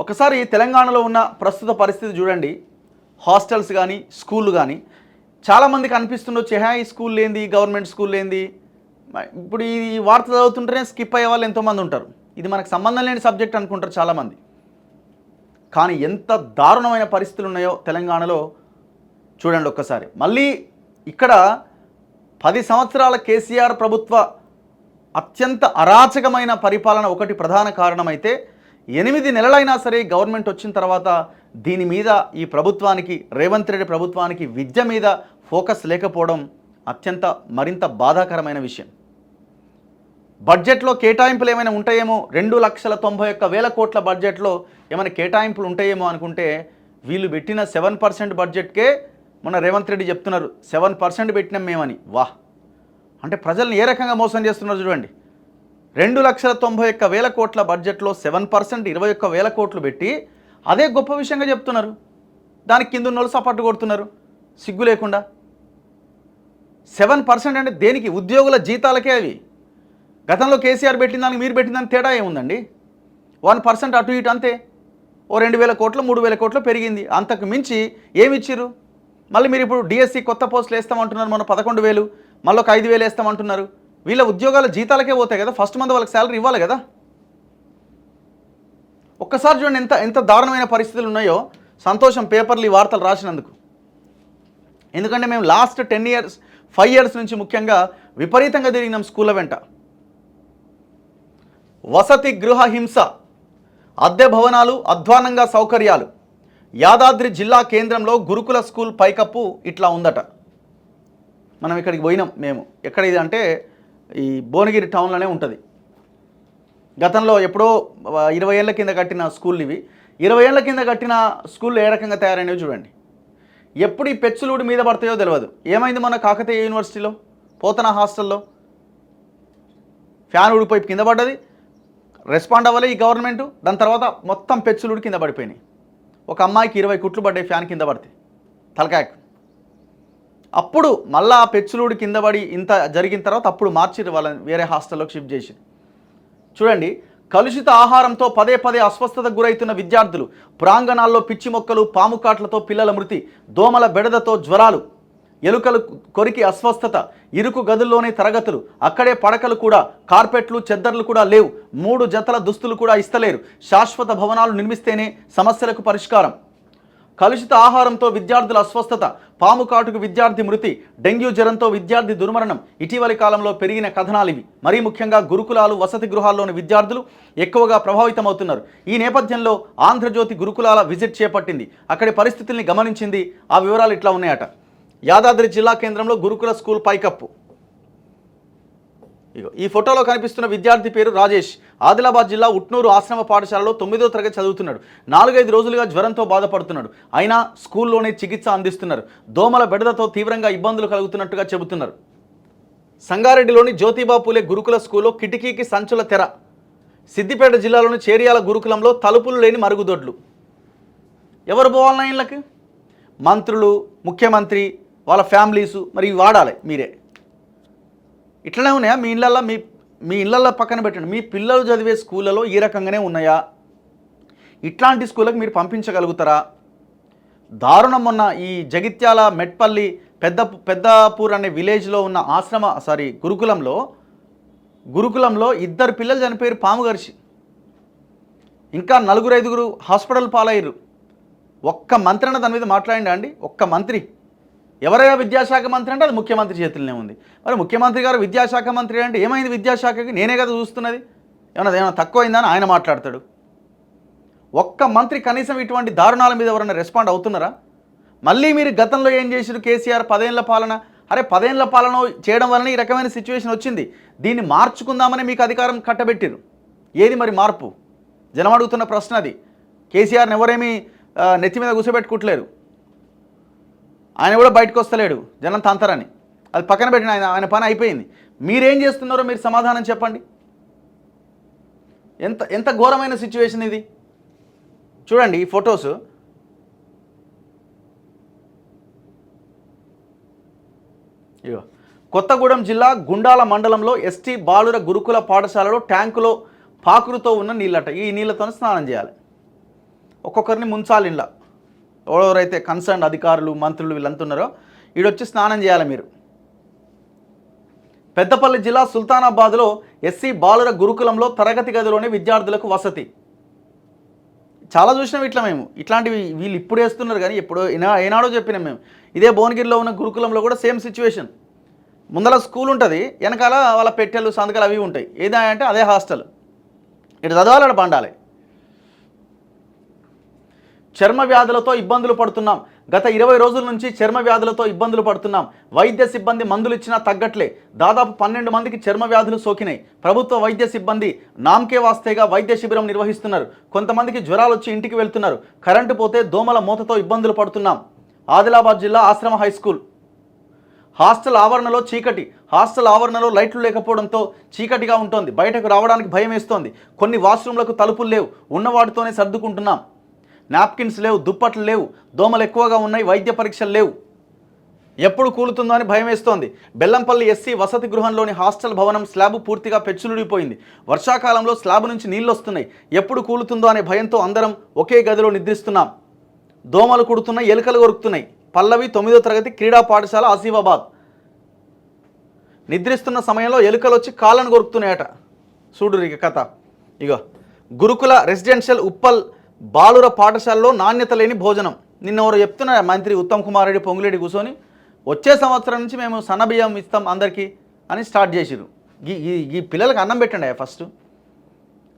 ఒకసారి తెలంగాణలో ఉన్న ప్రస్తుత పరిస్థితి చూడండి. హాస్టల్స్ కానీ స్కూళ్ళు కానీ చాలామందికి అనిపిస్తుండొచ్చు, ఈ స్కూల్ ఏంది, గవర్నమెంట్ స్కూల్ ఏంది. ఇప్పుడు ఈ వార్త చదువుతుంటేనే స్కిప్ అయ్యే వాళ్ళు ఎంతోమంది ఉంటారు. ఇది మనకు సంబంధం లేని సబ్జెక్ట్ అనుకుంటారు చాలామంది. కానీ ఎంత దారుణమైన పరిస్థితులు ఉన్నాయో తెలంగాణలో చూడండి ఒక్కసారి. మళ్ళీ ఇక్కడ 10 సంవత్సరాల కేసీఆర్ ప్రభుత్వ అత్యంత అరాచకమైన పరిపాలన ఒకటి ప్రధాన కారణమైతే 8 నెలలైనా సరే గవర్నమెంట్ వచ్చిన తర్వాత దీని మీద ఈ ప్రభుత్వానికి, రేవంత్ రెడ్డి ప్రభుత్వానికి విద్య మీద ఫోకస్ లేకపోవడం మరింత బాధాకరమైన విషయం. బడ్జెట్లో కేటాయింపులు ఏమైనా ఉంటాయేమో, 2,91,100 కోట్ల బడ్జెట్లో ఏమైనా కేటాయింపులు ఉంటాయేమో అనుకుంటే వీళ్ళు పెట్టిన 7% బడ్జెట్కే మొన్న రేవంత్ రెడ్డి చెప్తున్నారు 7% పెట్టినాం మేమని. వాహ్, అంటే ప్రజల్ని ఏ రకంగా మోసం చేస్తున్నారు చూడండి. 2,91,100 కోట్ల బడ్జెట్లో 7% 21,000 కోట్లు పెట్టి అదే గొప్ప విషయంగా చెప్తున్నారు. దానికి కింద ఉన్నోళ్ళు సపోర్ట్ కొడుతున్నారు సిగ్గు లేకుండా. 7% అంటే దేనికి? ఉద్యోగుల జీతాలకే. అవి గతంలో కేసీఆర్ పెట్టిన దానికి మీరు పెట్టిన దానికి తేడా ఏముందండి? 1% అటు ఇటు అంతే. ఓ 2,000 కోట్లు 3,000 కోట్లు పెరిగింది. అంతకు మించి ఏమి ఇచ్చిర్రు? మళ్ళీ మీరు ఇప్పుడు డిఎస్సి కొత్త పోస్టులు వేస్తామంటున్నారు. మొన్న 11,000, మళ్ళీ ఒక 5,000 వేస్తామంటున్నారు. వీళ్ళ ఉద్యోగాల జీతాలకే పోతాయి కదా, ఫస్ట్ మంత్ వాళ్ళకి శాలరీ ఇవ్వాలి కదా. ఒక్కసారి చూడండి ఎంత దారుణమైన పరిస్థితులు ఉన్నాయో. సంతోషం పేపర్లు ఈ వార్తలు రాసినందుకు. ఎందుకంటే మేము లాస్ట్ 5 ఇయర్స్ నుంచి ముఖ్యంగా విపరీతంగా తిరిగినాం స్కూళ్ళ వెంట. వసతి గృహ హింస, అద్దె భవనాలు, అధ్వానంగా సౌకర్యాలు. యాదాద్రి జిల్లా కేంద్రంలో గురుకుల స్కూల్ పైకప్పు ఇట్లా ఉందట. మనం ఇక్కడికి పోయినాం మేము. ఎక్కడ ఇది అంటే ఈ భువనగిరి టౌన్లోనే ఉంటుంది. గతంలో ఎప్పుడో 20 ఏళ్ల కింద కట్టిన స్కూల్ ఇవి. 20 ఏళ్ల కింద కట్టిన స్కూళ్ళు ఏ రకంగా తయారైనవి చూడండి. ఎప్పుడు ఈ పెచ్చులుడి మీద పడతాయో తెలియదు. ఏమైంది మన కాకతీయ యూనివర్సిటీలో పోతన హాస్టల్లో ఫ్యాన్ ఊడిపోయి కింద పడ్డది. రెస్పాండ్ అవ్వలే ఈ గవర్నమెంట్. దాని తర్వాత మొత్తం పెచ్చులుడి కింద పడిపోయినాయి. ఒక అమ్మాయికి 20 కుట్లు పడ్డాయి ఫ్యాన్ కింద పడితే తలకాయకు. అప్పుడు మళ్ళీ ఆ పెచ్చులుడి కింద పడి ఇంత జరిగిన తర్వాత అప్పుడు మార్చిరు వాళ్ళని, వేరే హాస్టల్లోకి షిఫ్ట్ చేసి. చూడండి, కలుషిత ఆహారంతో పదే అస్వస్థతకు గురవుతున్న విద్యార్థులు, ప్రాంగణాల్లో పిచ్చి మొక్కలు, పాము కాట్లతో పిల్లల మృతి, దోమల బెడదతో జ్వరాలు, ఎలుకలు కొరికి అస్వస్థత, ఇరుకు గదుల్లోనే తరగతులు, అక్కడే పడకలు కూడా, కార్పెట్లు చెద్దర్లు కూడా లేవు, 3 జతల దుస్తులు కూడా ఇస్తలేరు. శాశ్వత భవనాలు నిర్మిస్తేనే సమస్యలకు పరిష్కారం. కలుషిత ఆహారంతో విద్యార్థుల అస్వస్థత, పాము కాటుకు విద్యార్థి మృతి, డెంగ్యూ జ్వరంతో విద్యార్థి దుర్మరణం ఇటీవలి కాలంలో పెరిగిన కథనాలు ఇవి. మరీ ముఖ్యంగా గురుకులాలు, వసతి గృహాల్లోని విద్యార్థులు ఎక్కువగా ప్రభావితమవుతున్నారు. ఈ నేపథ్యంలో ఆంధ్రజ్యోతి గురుకులాల విజిట్ చేపట్టింది. అక్కడి పరిస్థితుల్ని గమనించింది. ఆ వివరాలు ఇట్లా ఉన్నాయట. యాదాద్రి జిల్లా కేంద్రంలో గురుకుల స్కూల్ పైకప్పు. ఈ ఫోటోలో కనిపిస్తున్న విద్యార్థి పేరు రాజేష్. ఆదిలాబాద్ జిల్లా ఉట్నూరు ఆశ్రమ పాఠశాలలో 9వ తరగతి చదువుతున్నాడు. 4-5 రోజులుగా జ్వరంతో బాధపడుతున్నాడు. అయినా స్కూల్లోనే చికిత్స అందిస్తున్నారు. దోమల బెడదతో తీవ్రంగా ఇబ్బందులు కలుగుతున్నట్టుగా చెబుతున్నారు. సంగారెడ్డిలోని జ్యోతిబా పూలే గురుకుల స్కూల్లో కిటికీకి సంచుల తెర. సిద్దిపేట జిల్లాలోని చేరియాల గురుకులంలో తలుపులు లేని మరుగుదొడ్లు. ఎవరు పోవాలన్నా ఇళ్ళకి? మంత్రులు, ముఖ్యమంత్రి, వాళ్ళ ఫ్యామిలీసు. మరి వాడాలి మీరే. ఇట్లనే ఉన్నాయా మీ ఇళ్ళల్లో? మీ ఇళ్ళల్లో పక్కన పెట్టండి. మీ పిల్లలు చదివే స్కూళ్ళలో ఈ రకంగానే ఉన్నాయా? ఇట్లాంటి స్కూళ్ళకి మీరు పంపించగలుగుతారా? దారుణం. మొన్న ఈ జగిత్యాల మెట్పల్లి పెద్దపూర్ అనే విలేజ్లో ఉన్న గురుకులంలో 2 పిల్లలు చనిపోయారు పాము గరిచి. ఇంకా 4-5 హాస్పిటల్ పాలయ్యారు. ఒక్క మంత్రి అన్న దాని మీద మాట్లాడండి అండి. ఒక్క మంత్రి. ఎవరైనా విద్యాశాఖ మంత్రి అంటే అది ముఖ్యమంత్రి చేతుల్లోనే ఉంది. మరి ముఖ్యమంత్రి గారు విద్యాశాఖ మంత్రి అంటే ఏమైంది విద్యాశాఖకి? నేనే కదా చూస్తున్నది. ఏమన్నా తక్కువైందని ఆయన మాట్లాడతాడు. ఒక్క మంత్రి కనీసం ఇటువంటి దారుణాల మీద ఎవరైనా రెస్పాండ్ అవుతున్నారా? మళ్ళీ మీరు గతంలో ఏం చేశారు? కేసీఆర్ 10 ఏళ్ల పాలన. అరే 10 ఏళ్ల పాలన చేయడం వలన ఈ రకమైన సిచ్యువేషన్ వచ్చింది. దీన్ని మార్చుకుందామని మీకు అధికారం కట్టబెట్టిరు. ఏది మరి మార్పు? జనం అడుగుతున్న ప్రశ్న అది. కేసీఆర్ని ఎవరేమీ నెత్తి మీద కూర్చోబెట్టుకుంటలేరు. ఆయన కూడా బయటకు వస్తలేడు జనం తంతరని. అది పక్కన పెట్టిన ఆయన పని అయిపోయింది. మీరేం చేస్తున్నారో మీరు సమాధానం చెప్పండి. ఎంత ఘోరమైన సిచ్యువేషన్ ఇది. చూడండి ఈ ఫొటోస్. కొత్తగూడెం జిల్లా గుండాల మండలంలో ఎస్టీ బాలుర గురుకుల పాఠశాలలో ట్యాంకులో పాకురుతో ఉన్న నీళ్ళట. ఈ నీళ్ళతో స్నానం చేయాలి. ఒక్కొక్కరిని ముంచాలి ఇలా ఎవరెవరైతే కన్సర్న్ అధికారులు మంత్రులు వీళ్ళంతా ఉన్నారో ఈడొచ్చి స్నానం చేయాలి మీరు. పెద్దపల్లి జిల్లా సుల్తానాబాద్లో ఎస్సీ బాలుర గురుకులంలో తరగతి గదిలోనే విద్యార్థులకు వసతి. చాలా చూసినాం ఇట్లా మేము, ఇట్లాంటివి వీళ్ళు ఇప్పుడు వేస్తున్నారు కానీ ఎప్పుడో ఏనాడో చెప్పినాం మేము. ఇదే భువనగిరిలో ఉన్న గురుకులంలో కూడా సేమ్ సిచ్యువేషన్. ముందర స్కూల్ ఉంటుంది, వెనకాల వాళ్ళ పెట్టెలు సంతకాలు అవి ఉంటాయి. ఏదంటే అదే హాస్టల్. ఇటు చదవాలి పండాలి. చర్మ వ్యాధులతో ఇబ్బందులు పడుతున్నాం. గత 20 రోజుల నుంచి చర్మ వ్యాధులతో ఇబ్బందులు పడుతున్నాం. వైద్య సిబ్బంది మందులు ఇచ్చినా తగ్గట్లే. దాదాపు 12 మందికి చర్మ వ్యాధులు సోకినాయి. ప్రభుత్వ వైద్య సిబ్బంది నామకే వాస్తేగా వైద్య శిబిరం నిర్వహిస్తున్నారు. కొంతమందికి జ్వరాలు వచ్చి ఇంటికి వెళ్తున్నారు. కరెంటు పోతే దోమల మూతతో ఇబ్బందులు పడుతున్నాం. ఆదిలాబాద్ జిల్లా ఆశ్రమ హైస్కూల్ హాస్టల్ ఆవరణలో చీకటి. హాస్టల్ ఆవరణలో లైట్లు లేకపోవడంతో చీకటిగా ఉంటుంది. బయటకు రావడానికి భయం వేస్తోంది. కొన్ని వాష్రూమ్లకు తలుపులు లేవు. ఉన్నవాటితోనే సర్దుకుంటున్నాం. నాప్కిన్స్ లేవు, దుప్పట్లు లేవు, దోమలు ఎక్కువగా ఉన్నాయి, వైద్య పరీక్షలు లేవు. ఎప్పుడు కూలుతుందో అని భయం వేస్తోంది. బెల్లంపల్లి ఎస్సీ వసతి గృహంలోని హాస్టల్ భవనం స్లాబ్ పూర్తిగా పెచ్చులుడిపోయింది. వర్షాకాలంలో స్లాబ్ నుంచి నీళ్ళు వస్తున్నాయి. ఎప్పుడు కూలుతుందో అనే భయంతో అందరం ఒకే గదిలో నిద్రిస్తున్నాం. దోమలు కుడుతున్నాయి, ఎలుకలు కొరుకుతున్నాయి. పల్లవి 9వ తరగతి క్రీడా పాఠశాల ఆసిఫాబాద్. నిద్రిస్తున్న సమయంలో ఎలుకలు వచ్చి కాళ్ళను కొరుకుతున్నాయట. చూడు ఇక కథ. ఇగో గురుకుల రెసిడెన్షియల్ ఉప్పల్ బాలుర పాఠశాలలో నాణ్యత లేని భోజనం. నిన్న ఎవరు చెప్తున్నారు, మంత్రి ఉత్తమ్ కుమార్ రెడ్డి పొంగులేడి కూర్చొని వచ్చే సంవత్సరం నుంచి మేము సన్నబియ్యం ఇస్తాం అందరికీ అని స్టార్ట్ చేసిరు. ఈ పిల్లలకు అన్నం పెట్టండి ఫస్ట్.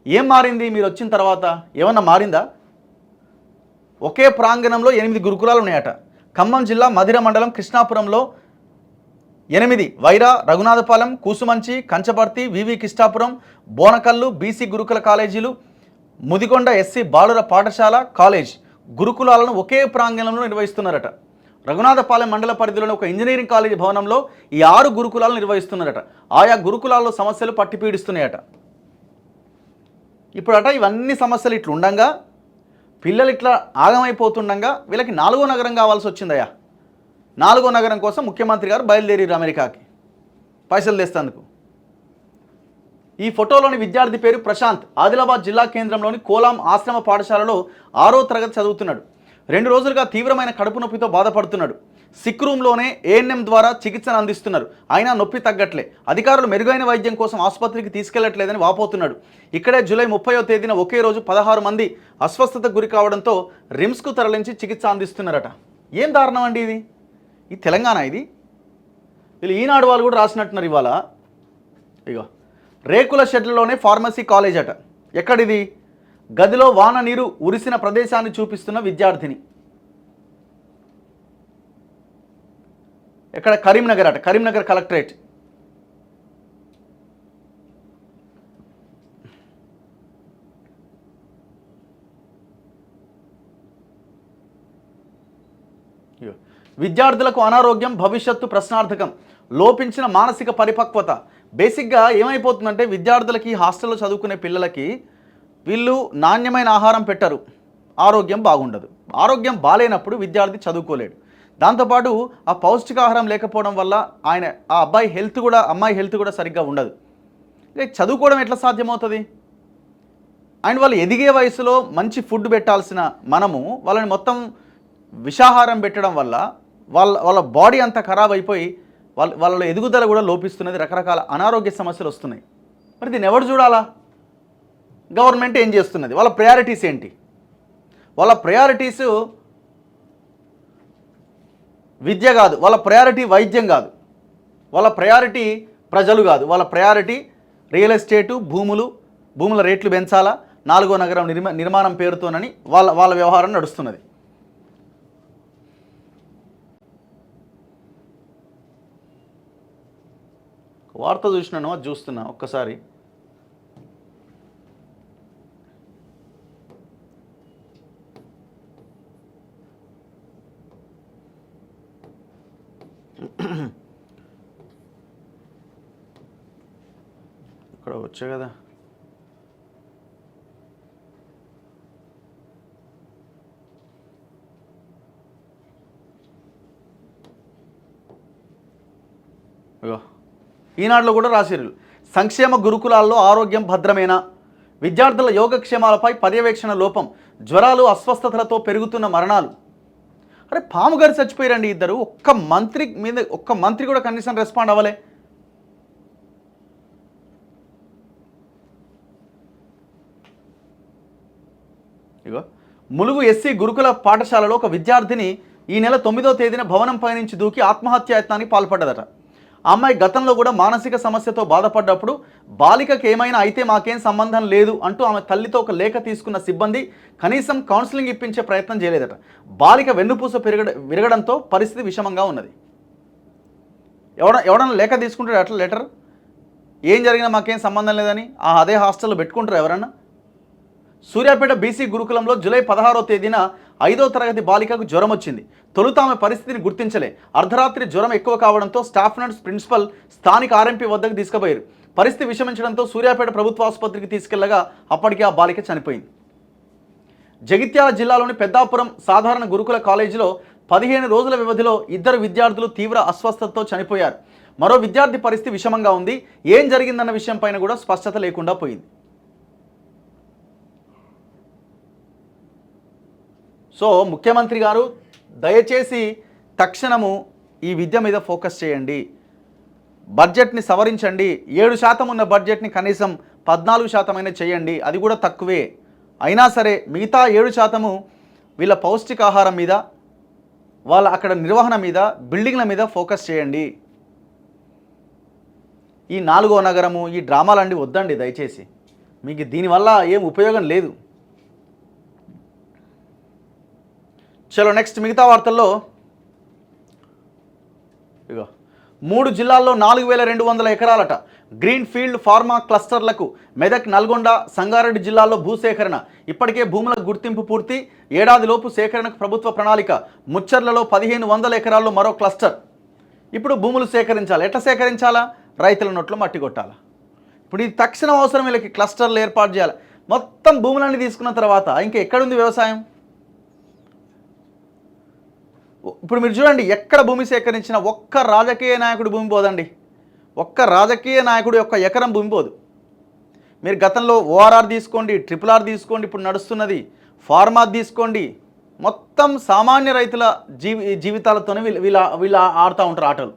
ఏం మారింది మీరు వచ్చిన తర్వాత? ఏమన్నా మారిందా? ఒకే ప్రాంగణంలో 8 గురుకులాలు ఉన్నాయట. ఖమ్మం జిల్లా మధిర మండలం కృష్ణాపురంలో 8, వైరా, రఘునాథపాలెం, కూసుమంచి, కంచపర్తి, వివి కిష్టాపురం, బోనకల్లు బీసీ గురుకుల కాలేజీలు, ముదిగొండ ఎస్సీ బాలుర పాఠశాల కాలేజ్ గురుకులాలను ఒకే ప్రాంగణంలో నిర్వహిస్తున్నారట. రఘునాథపాలెం మండల పరిధిలోని ఒక ఇంజనీరింగ్ కాలేజీ భవనంలో ఈ 6 గురుకులాలను నిర్వహిస్తున్నారట. ఆయా గురుకులాల్లో సమస్యలు పట్టి పీడిస్తున్నాయట. ఇప్పుడట ఇవన్నీ సమస్యలు ఇట్లా ఉండంగా, పిల్లలు ఇట్లా ఆగమైపోతుండగా వీళ్ళకి 4వ నగరం కావాల్సి వచ్చిందయ్యా. 4వ నగరం కోసం ముఖ్యమంత్రి గారు బయలుదేరారు అమెరికాకి పైసలు తెస్తేందుకు. ఈ ఫోటోలోని విద్యార్థి పేరు ప్రశాంత్. ఆదిలాబాద్ జిల్లా కేంద్రంలోని కోలాం ఆశ్రమ పాఠశాలలో 6వ తరగతి చదువుతున్నాడు. 2 రోజులుగా తీవ్రమైన కడుపు నొప్పితో బాధపడుతున్నాడు. సిక్ రూమ్లోనే ఏఎన్ఎం ద్వారా చికిత్సను అందిస్తున్నారు. అయినా నొప్పి తగ్గట్లే. అధికారులు మెరుగైన వైద్యం కోసం ఆసుపత్రికి తీసుకెళ్లట్లేదని వాపోతున్నాడు. ఇక్కడే జూలై 30వ తేదీన ఒకే రోజు 16 మంది అస్వస్థతకు గురి కావడంతో రిమ్స్కు తరలించి చికిత్స అందిస్తున్నారట. ఏం దారుణం అండి ఇది? ఈ తెలంగాణ ఇది? వీళ్ళు ఈనాడు వాళ్ళు కూడా రాసినట్టున్నారు ఇవాళ. ఇగో రేకుల షెడ్లలోనే ఫార్మసీ కాలేజ్ అట. ఎక్కడిది? గదిలో వాన నీరు ఉరిసిన ప్రదేశాన్ని చూపిస్తున్న విద్యార్థిని. ఎక్కడ? కరీంనగర్ అట. కరీంనగర్ కలెక్టరేట్. విద్యార్థులకు అనారోగ్యం, భవిష్యత్తు ప్రశ్నార్థకం, లోపించిన మానసిక పరిపక్వత. బేసిక్గా ఏమైపోతుందంటే విద్యార్థులకి హాస్టల్లో చదువుకునే పిల్లలకి వీళ్ళు నాణ్యమైన ఆహారం పెట్టరు, ఆరోగ్యం బాగుండదు. ఆరోగ్యం బాగాలేనప్పుడు విద్యార్థి చదువుకోలేడు. దాంతోపాటు ఆ పౌష్టికాహారం లేకపోవడం వల్ల ఆ అమ్మాయి హెల్త్ కూడా సరిగ్గా ఉండదు. చదువుకోవడం ఎట్లా సాధ్యమవుతుంది? అండ్ వాళ్ళు ఎదిగే వయసులో మంచి ఫుడ్ పెట్టాల్సిన మనము వాళ్ళని మొత్తం విషాహారం పెట్టడం వల్ల వాళ్ళ బాడీ అంతా ఖరాబ్ అయిపోయి వాళ్ళ ఎదుగుదల కూడా లోపిస్తున్నది. రకరకాల అనారోగ్య సమస్యలు వస్తున్నాయి. మరి దీన్ని ఎవరు చూడాలా? గవర్నమెంట్ ఏం చేస్తున్నది? వాళ్ళ ప్రయారిటీస్ ఏంటి? వాళ్ళ ప్రయారిటీస్ విద్య కాదు, వాళ్ళ ప్రయారిటీ వైద్యం కాదు, వాళ్ళ ప్రయారిటీ ప్రజలు కాదు, వాళ్ళ ప్రయారిటీ రియల్ ఎస్టేటు, భూముల రేట్లు పెంచాలా, 4వ నగరం నిర్మాణం పేరుతోనని వాళ్ళ వ్యవహారం నడుస్తున్నది. వార్త చూసినాను, అది చూస్తున్నా ఒక్కసారి. ఇక్కడ వచ్చా కదా, ఈనాడులో కూడా రాసిరు. సంక్షేమ గురుకులాల్లో ఆరోగ్యం భద్రమేనా? విద్యార్థుల యోగక్షేమాలపై పర్యవేక్షణ లోపం. జ్వరాలు అస్వస్థతలతో పెరుగుతున్న మరణాలు. అరే పాము గారు చచ్చిపోయారండి ఇద్దరు. ఒక్క మంత్రి కూడా కనీసం రెస్పాండ్ అవ్వలే. ఇగో ములుగు ఎస్సీ గురుకుల పాఠశాలలో ఒక విద్యార్థిని ఈ నెల 9వ తేదీన భవనంపై నుంచి దూకి ఆత్మహత్యాయత్నానికి పాల్పడ్డదట. ఆ అమ్మాయి గతంలో కూడా మానసిక సమస్యతో బాధపడ్డప్పుడు బాలికకి ఏమైనా అయితే మాకేం సంబంధం లేదు అంటూ ఆమె తల్లితో ఒక లేఖ తీసుకున్న సిబ్బంది కనీసం కౌన్సిలింగ్ ఇప్పించే ప్రయత్నం చేయలేదట. బాలిక వెన్నుపూస విరగడంతో పరిస్థితి విషమంగా ఉన్నది. ఎవడన్నా లేఖ తీసుకుంటాడు అట్లా లెటర్, ఏం జరిగినా మాకేం సంబంధం లేదని అదే హాస్టల్లో పెట్టుకుంటారు ఎవరన్నా? సూర్యాపేట బీసీ గురుకులంలో జూలై 16వ తేదీన 5వ తరగతి బాలికకు జ్వరం వచ్చింది. తొలుత ఆమె పరిస్థితిని గుర్తించలే. అర్ధరాత్రి జ్వరం ఎక్కువ కావడంతో స్టాఫ్ నర్స్ ప్రిన్సిపల్ స్థానిక ఆర్ఎంపీ వద్దకు తీసుకుపోయారు. పరిస్థితి విషమించడంతో సూర్యాపేట ప్రభుత్వ ఆసుపత్రికి తీసుకెళ్లగా అప్పటికే ఆ బాలిక చనిపోయింది. జగిత్యాల జిల్లాలోని పెద్దాపురం సాధారణ గురుకుల కాలేజీలో 15 రోజుల వ్యవధిలో 2 విద్యార్థులు తీవ్ర అస్వస్థతతో చనిపోయారు. మరో విద్యార్థి పరిస్థితి విషమంగా ఉంది. ఏం జరిగిందన్న విషయంపైన కూడా స్పష్టత లేకుండా పోయింది. సో ముఖ్యమంత్రి గారు దయచేసి తక్షణము ఈ విద్య మీద ఫోకస్ చేయండి, బడ్జెట్ని సవరించండి. 7% ఉన్న బడ్జెట్ని కనీసం 14% చేయండి, అది కూడా తక్కువే. అయినా సరే మిగతా 7% వీళ్ళ పౌష్టికాహారం మీద, వాళ్ళ అక్కడ నిర్వహణ మీద, బిల్డింగ్ల మీద ఫోకస్ చేయండి. ఈ 4వ నగరము, ఈ డ్రామాలన్నీ వద్దండి దయచేసి. మీకు దీనివల్ల ఏం ఉపయోగం లేదు. చలో నెక్స్ట్ మిగతా వార్తల్లో ఇగో 3 జిల్లాల్లో 4200 ఎకరాలట గ్రీన్ ఫీల్డ్ ఫార్మా క్లస్టర్లకు మెదక్, నల్గొండ, సంగారెడ్డి జిల్లాల్లో భూసేకరణ. ఇప్పటికే భూముల గుర్తింపు పూర్తి. ఏడాదిలోపు సేకరణకు ప్రభుత్వ ప్రణాళిక. ముచ్చర్లలో 1500 ఎకరాల్లో మరో క్లస్టర్. ఇప్పుడు భూములు సేకరించాలి. ఎట్లా సేకరించాలా? రైతుల నోట్లో మట్టి కొట్టాలా? ఇప్పుడు ఇది తక్షణం అవసరం. వీళ్ళకి క్లస్టర్లు ఏర్పాటు చేయాలి. మొత్తం భూములన్నీ తీసుకున్న తర్వాత ఇంకా ఎక్కడుంది వ్యవసాయం? ఇప్పుడు మీరు చూడండి, ఎక్కడ భూమి సేకరించినా ఒక్క రాజకీయ నాయకుడు భూమి పోదండి. ఒక్క రాజకీయ నాయకుడు యొక్క ఎకరం భూమి పోదు. మీరు గతంలో ఓఆర్ఆర్ తీసుకోండి, RRR తీసుకోండి, ఇప్పుడు నడుస్తున్నది ఫార్మా తీసుకోండి, మొత్తం సామాన్య రైతుల జీవితాలతోనే వీళ్ళు ఆడుతూ ఉంటారు ఆటలు.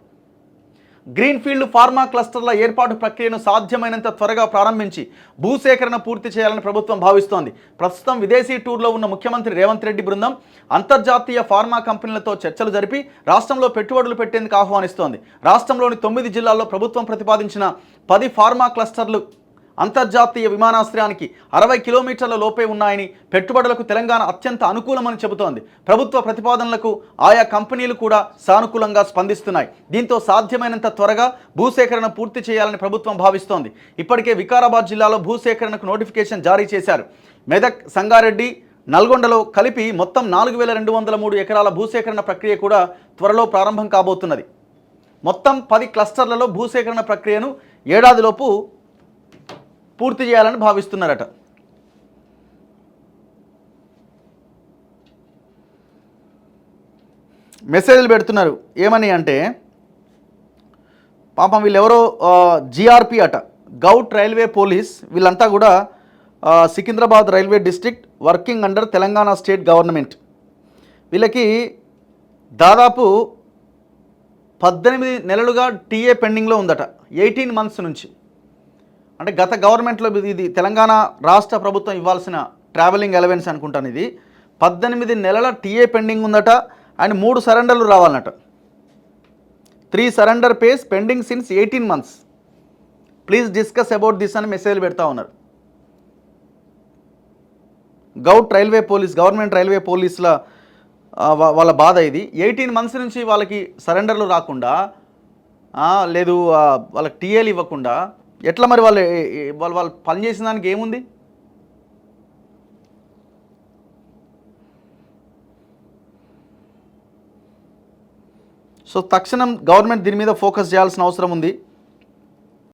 గ్రీన్ ఫీల్డ్ ఫార్మా క్లస్టర్ల ఏర్పాటు ప్రక్రియను సాధ్యమైనంత త్వరగా ప్రారంభించి భూసేకరణ పూర్తి చేయాలని ప్రభుత్వం భావిస్తోంది. ప్రస్తుతం విదేశీ టూర్లో ఉన్న ముఖ్యమంత్రి రేవంత్ రెడ్డి బృందం అంతర్జాతీయ ఫార్మా కంపెనీలతో చర్చలు జరిపి రాష్ట్రంలో పెట్టుబడులు పెట్టేందుకు ఆహ్వానిస్తోంది. రాష్ట్రంలోని 9 జిల్లాల్లో ప్రభుత్వం ప్రతిపాదించిన 10 ఫార్మా క్లస్టర్లు అంతర్జాతీయ విమానాశ్రయానికి 60 కిలోమీటర్ల లోపే ఉన్నాయని, పెట్టుబడులకు తెలంగాణ అత్యంత అనుకూలమని చెబుతోంది. ప్రభుత్వ ప్రతిపాదనలకు ఆయా కంపెనీలు కూడా సానుకూలంగా స్పందిస్తున్నాయి. దీంతో సాధ్యమైనంత త్వరగా భూసేకరణ పూర్తి చేయాలని ప్రభుత్వం భావిస్తోంది. ఇప్పటికే వికారాబాద్ జిల్లాలో భూసేకరణకు నోటిఫికేషన్ జారీ చేశారు. మెదక్, సంగారెడ్డి, నల్గొండలో కలిపి మొత్తం 4203 ఎకరాల భూసేకరణ ప్రక్రియ కూడా త్వరలో ప్రారంభం కాబోతున్నది. మొత్తం 10 క్లస్టర్లలో భూసేకరణ ప్రక్రియను ఏడాదిలోపు పూర్తి చేయాలని భావిస్తున్నారట. మెసేజ్లు పెడుతున్నారు ఏమని అంటే, పాపం వీళ్ళెవరో GRP అట, గౌట్ రైల్వే పోలీస్, వీళ్ళంతా కూడా Secunderabad railway district working under Telangana state government. వీళ్ళకి దాదాపు 18 నెలలుగా టీఏ పెండింగ్లో ఉందట, 18 మంత్స్ నుంచి. అంటే గత గవర్నమెంట్లో ఇది తెలంగాణ రాష్ట్ర ప్రభుత్వం ఇవ్వాల్సిన ట్రావెలింగ్ అలవెన్స్ అనుకుంటాను. ఇది 18 నెలల టీఏ పెండింగ్ ఉందట. అండ్ 3 సరెండర్లు రావాలన్నట. 3 surrender pays pending since 18 months. Please discuss about this అని మెసేజ్లు పెడతా ఉన్నారు. Govt railway police, government railway పోలీసుల వాళ్ళ బాధ ఇది. 18 మంత్స్ నుంచి వాళ్ళకి సరెండర్లు రాకుండా, లేదు వాళ్ళకి టీఏలు ఇవ్వకుండా ఎట్లా మరి వాళ్ళు పనిచేసిన దానికి ఏముంది? సో తక్షణం గవర్నమెంట్ దీని మీద ఫోకస్ చేయాల్సిన అవసరం ఉంది.